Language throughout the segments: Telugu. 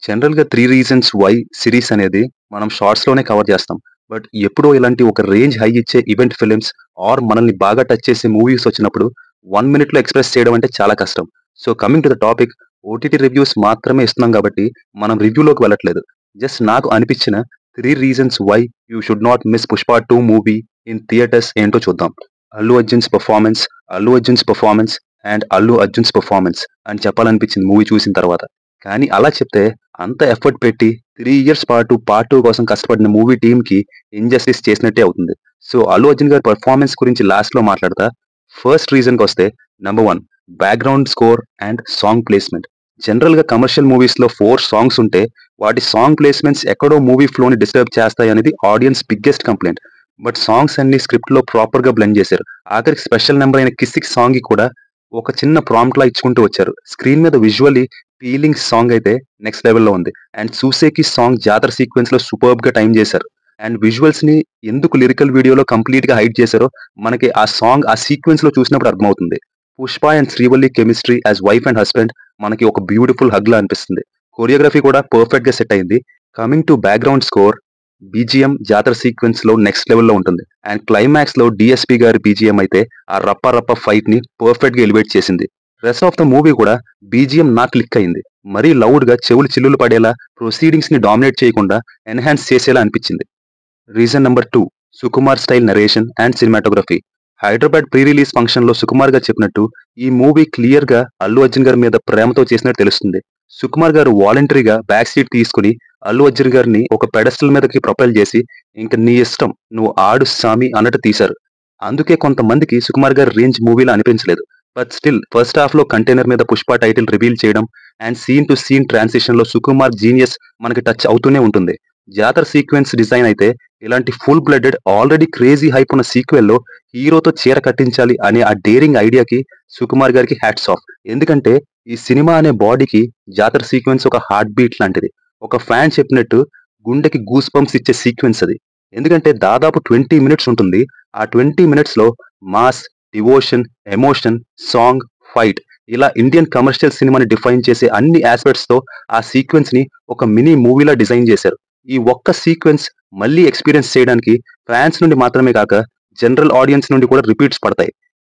జనరల్‌గా 3 రీజన్స్ వై సిరీస్ అనేది మనం షార్ట్స్‌లోనే కవర్ చేస్తాం. బట్ ఎప్పుడో ఇలాంటి ఒక రేంజ్ హై ఇచ్చే ఈవెంట్ ఫిల్మ్స్ ఆర్ మనల్ని బాగా టచ్ చేసే మూవీస్ వచ్చినప్పుడు 1 మినిట్‌లో ఎక్స్‌ప్రెస్ చేయడం అంటే చాలా కష్టం. So coming to the topic OTT reviews మాత్రమే ఇస్తున్నాం కాబట్టి మనం రివ్యూలోకి వెళ్ళట్లేదు. జస్ట్ నాకు అనిపించిన 3 reasons why you should not miss 'Pushpa 2' movie in theatres ఏంటో చూద్దాం. Allu Arjun's performance and Allu Arjun's performance అని చెప్పాలనిపించింది మూవీ చూసిన తర్వాత. కానీ అలా చెప్తే అంత ఎఫర్ట్ పెట్టి 3 ఇయర్స్ పాటు పార్ట్ 2 కోసం కష్టపడిన మూవీ టీమ్‌కి ఇన్‌జస్టిస్ చేసినట్టే అవుతుంది. సో 'అల్లు అర్జున్' గారి పెర్ఫార్మన్స్ గురించి లాస్ట్‌లో మాట్లాడతా. ఫస్ట్ రీజన్‌కొస్తే number 1 background score and song placement. జనరల్‌గా కమర్షియల్ మూవీస్‌లో 4 సాంగ్స్ ఉంటే వాటి సాంగ్ ప్లేస్‌మెంట్స్ ఎక్కడో మూవీ ఫ్లోని డిస్టర్బ్ చేస్తాయనేది audience biggest complaint. But songs అన్ని స్క్రిప్ట్‌లో ప్రాపర్‌గా బ్లెండ్ చేశారు. ఆఖరికి స్పెషల్ నంబర్ అయిన 'కిస్‌కి' సాంగ్‌కి కూడా ఒక చిన్న ప్రాంప్ట్‌లా ఇచ్చుకుంటూ వచ్చారు. స్క్రీన్ మీద విజువల్లీ ఫీలింగ్ సాంగ్ అయితే నెక్స్ట్ లెవెల్‌లో ఉంది. అండ్ 'సూసేకి' సాంగ్ జాతర సీక్వెన్స్‌లో సూపర్బ్‌గా టైమ్ చేశారు. అండ్ విజువల్స్‌ని ఎందుకు లిరికల్ వీడియోలో కంప్లీట్‌గా హైడ్ చేశారో మనకి ఆ సాంగ్ ఆ సీక్వెన్స్‌లో చూసినప్పుడు అర్థమవుతుంది. 'Pushpa' and 'Srivalli' chemistry as wife and husband మనకి ఒక బ్యూటిఫుల్ హగ్‌లా అనిపిస్తుంది. కొరియోగ్రఫీ కూడా పర్ఫెక్ట్‌గా సెట్ అయింది. Coming to background score BGM జాతర సీక్వెన్స్‌లో నెక్స్ట్ లెవెల్‌లో ఉంటుంది. అండ్ క్లైమాక్స్‌లో డీఎస్‌పీ గారి బీజీఎం అయితే ఆ రప్ప రప్ప ఫైట్‌ని పర్ఫెక్ట్‌గా ఎలివేట్ చేసింది. రెస్ట్ ఆఫ్ ద మూవీ కూడా బీజీఎం నాకు క్లిక్ అయింది. మరీ లౌడ్‌గా చెవులు చిల్లులు పడేలా ప్రొసీడింగ్స్‌ని డామినేట్ చేయకుండా ఎన్హాన్స్ చేసేలా అనిపించింది. Reason number 2 Sukumar style narration and cinematography. Hyderabad pre release ఫంక్షన్‌లో సుకుమార్ గారు చెప్పినట్టు ఈ మూవీ క్లియర్‌గా అల్లు అర్జున్ గారి మీద ప్రేమతో చేసినట్టు తెలుస్తుంది. సుకుమార్ గారు వాలంటరీగా బ్యాక్ సీట్ తీసుకొని అల్లు అర్జున్ గారిని ఒక పెడెస్టల్ మీదకి ప్రొపైల్ చేసి ఇంక నీ ఇష్టం నువ్వు ఆడు సామి అన్నట్టు తీశారు. అందుకే కొంతమందికి సుకుమార్ గారి రేంజ్ మూవీలా అనిపించలేదు. బట్ స్టిల్ ఫస్ట్ హాఫ్‌లో కంటైనర్ మీద 'పుష్ప' టైటిల్ రివీల్ చేయడం అండ్ సీన్ టు సీన్ ట్రాన్సిషన్‌లో సుకుమార్ జీనియస్ మనకి టచ్ అవుతూనే ఉంటుంది. జాతర సీక్వెన్స్ డిజైన్ అయితే ఇలాంటి full blooded already crazy hype ఉన్న సీక్వెల్‌లో హీరోతో చీర కట్టించాలి అనే ఆ డేరింగ్ ఐడియాకి సుకుమార్ గారికి హ్యాట్స్ ఆఫ్. ఎందుకంటే ఈ సినిమా అనే బాడీకి జాతర సీక్వెన్స్ ఒక హార్ట్ బీట్ లాంటిది. ఒక ఫ్యాన్ చెప్పినట్టు గుండెకి గూస్ బంప్స్ ఇచ్చే సీక్వెన్స్ అది. ఎందుకంటే దాదాపు 20 మినిట్స్ ఉంటుంది. ఆ 20 మినిట్స్‌లో mass, devotion, emotion, song, fight ఇలా ఇండియన్ కమర్షియల్ సినిమాని డిఫైన్ చేసే అన్ని యాస్పెక్ట్స్‌తో ఆ సీక్వెన్స్‌ని ఒక మినీ మూవీలా డిజైన్ చేశారు. ఈ ఒక్క సీక్వెన్స్ మళ్ళీ ఎక్స్‌పీరియన్స్ చేయడానికి ఫ్యాన్స్ నుండి మాత్రమే కాక జనరల్ ఆడియన్స్ నుండి కూడా రిపీట్స్ పడతాయి.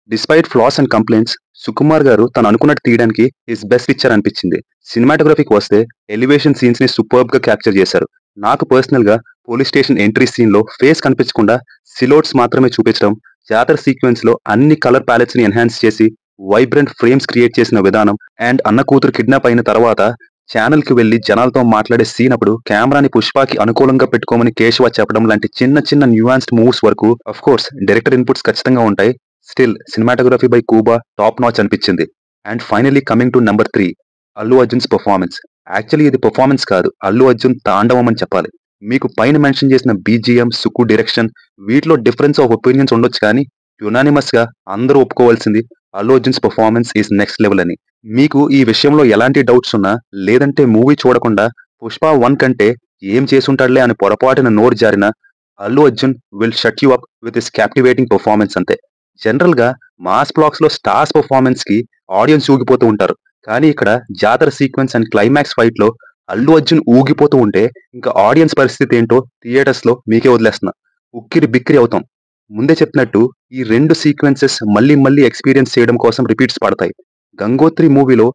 Despite floss and complaints Sukumar గారు తను అనుకున్నట్టు తీయడానికి హిస్ బెస్ట్ ఇచ్చారు అనిపించింది. సినిమాటోగ్రఫీకి వస్తే ఎలివేషన్ సీన్స్ ని సూపర్బ్ గా క్యాప్చర్ చేశారు. నాకు పర్సనల్ గా పోలీస్ స్టేషన్ ఎంట్రీ సీన్ లో ఫేస్ కనిపించకుండా సిలోట్స్ మాత్రమే చూపించడం, జాతర సీక్వెన్స్ లో అన్ని కలర్ ప్యాలెట్స్ ని ఎన్హాన్స్ చేసి వైబ్రెంట్ ఫ్రేమ్స్ క్రియేట్ చేసిన విధానం అండ్ అన్న కూతురు కిడ్నాప్ అయిన తర్వాత ఛానల్ కి వెళ్లి జనాలతో మాట్లాడే సీన్ అప్పుడు కెమెరాని పుష్పకి అనుకూలంగా పెట్టుకోమని కేశవ చెప్పడం లాంటి చిన్న చిన్న న్యూయాన్స్డ్ మూవ్స్ వరకు అఫ్ కోర్స్ డైరెక్టర్ ఇన్పుట్స్ ఖచ్చితంగా ఉంటాయి. Still cinematography by Kuba top notch అనిపించింది. And finally coming to number 3 Allu Arjun's performance. Actually ఇది పెర్ఫార్మెన్స్ కాదు, అల్లు అర్జున్ తాండవం అని చెప్పాలి. మీకు పైన మెన్షన్ చేసిన బీజిఎం, సుకు డైరెక్షన్ వీటిలో డిఫరెన్స్ ఆఫ్ ఒపీనియన్స్ ఉండొచ్చు కానీ యునానిమస్ గా అందరూ ఒప్పుకోవాల్సింది Allu Arjun's performance is next level అని. మీకు ఈ విషయంలో ఎలాంటి డౌట్స్ ఉన్నా లేదంటే మూవీ చూడకుండా పుష్ప 1 కంటే ఏం చేసుంటాడులే అని పొరపాటున నోరు జారిన Allu Arjun will shut you up with his captivating performance అంతే. జనరల్ గా మాస్ బ్లాక్స్ లో స్టార్స్ పెర్ఫార్మెన్స్ కి ఆడియన్స్ ఊగిపోతూ ఉంటారు. కానీ ఇక్కడ జాతర సీక్వెన్స్ అండ్ క్లైమాక్స్ ఫైట్ లో అల్లు అర్జున్ ఊగిపోతూ ఉంటే ఇంకా ఆడియన్స్ పరిస్థితి ఏంటో థియేటర్స్ లో మీకే వదిలేస్తున్నా. ఉక్కిరి బిక్కిరి అవుతాం. ముందే చెప్పినట్టు ఈ 2 సీక్వెన్సెస్ మళ్ళీ మళ్ళీ ఎక్స్పీరియన్స్ చేయడం కోసం రిపీట్స్ పడతాయి. గంగోత్రి మూవీలో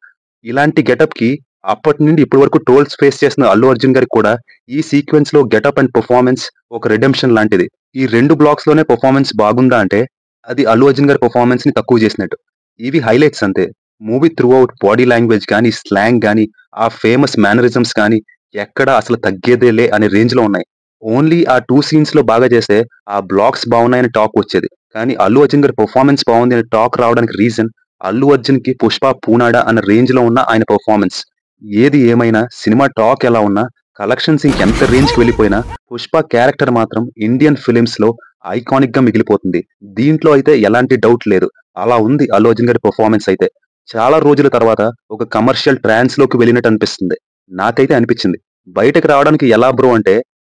ఇలాంటి గెటప్ కి అప్పటి నుండి ఇప్పటి వరకు ట్రోల్స్ ఫేస్ చేసిన అల్లు అర్జున్ గారికి కూడా ఈ సీక్వెన్స్ లో గెటప్ అండ్ పెర్ఫార్మెన్స్ ఒక రిడెంప్షన్ లాంటిది. ఈ 2 బ్లాక్స్ లోనే పెర్ఫార్మెన్స్ బాగుందా అంటే అది అల్లు అర్జున్ గారి పెర్ఫార్మెన్స్ ని తక్కువ చేసినట్టు. ఇవి హైలైట్స్ అంతే. Movie through out body language గానీ, స్లాంగ్ గానీ, ఆ ఫేమస్ మేనరిజమ్స్ కానీ ఎక్కడ అసలు తగ్గేదేలే అనే రేంజ్ లో ఉన్నాయి. ఓన్లీ ఆ 2 సీన్స్ లో బాగా చేస్తే ఆ బ్లాక్స్ బాగున్నాయని టాక్ వచ్చేది. కానీ అల్లు అర్జున్ గారి పెర్ఫార్మెన్స్ బాగుంది అని టాక్ రావడానికి రీజన్ అల్లు అర్జున్ కి 'పుష్ప' పూనాడా అన్న రేంజ్ లో ఉన్న ఆయన పెర్ఫార్మెన్స్. ఏది ఏమైనా సినిమా టాక్ ఎలా ఉన్నా కలెక్షన్స్ ఇంకెంత రేంజ్ కి వెళ్ళిపోయినా 'పుష్ప' క్యారెక్టర్ మాత్రం ఇండియన్ ఫిలిమ్స్ లో ఐకానిక్ గా మిగిలిపోతుంది. దీంట్లో అయితే ఎలాంటి డౌట్ లేదు. అలా ఉంది అల్లు అర్జున్ గారి పెర్ఫార్మెన్స్ అయితే. చాలా రోజుల తర్వాత ఒక కమర్షియల్ ట్రాన్స్ లోకి వెళ్ళినట్టు అనిపిస్తుంది. నాకైతే అనిపించింది. బయటకి రావడానికి ఎలా బ్రో అంటే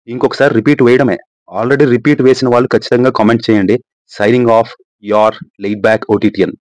ఇంకొకసారి రిపీట్ వేయడమే. ఆల్రెడీ రిపీట్ వేసిన వాళ్ళు ఖచ్చితంగా కామెంట్ చేయండి. Signing off your laid back ఓటీటీఎన్.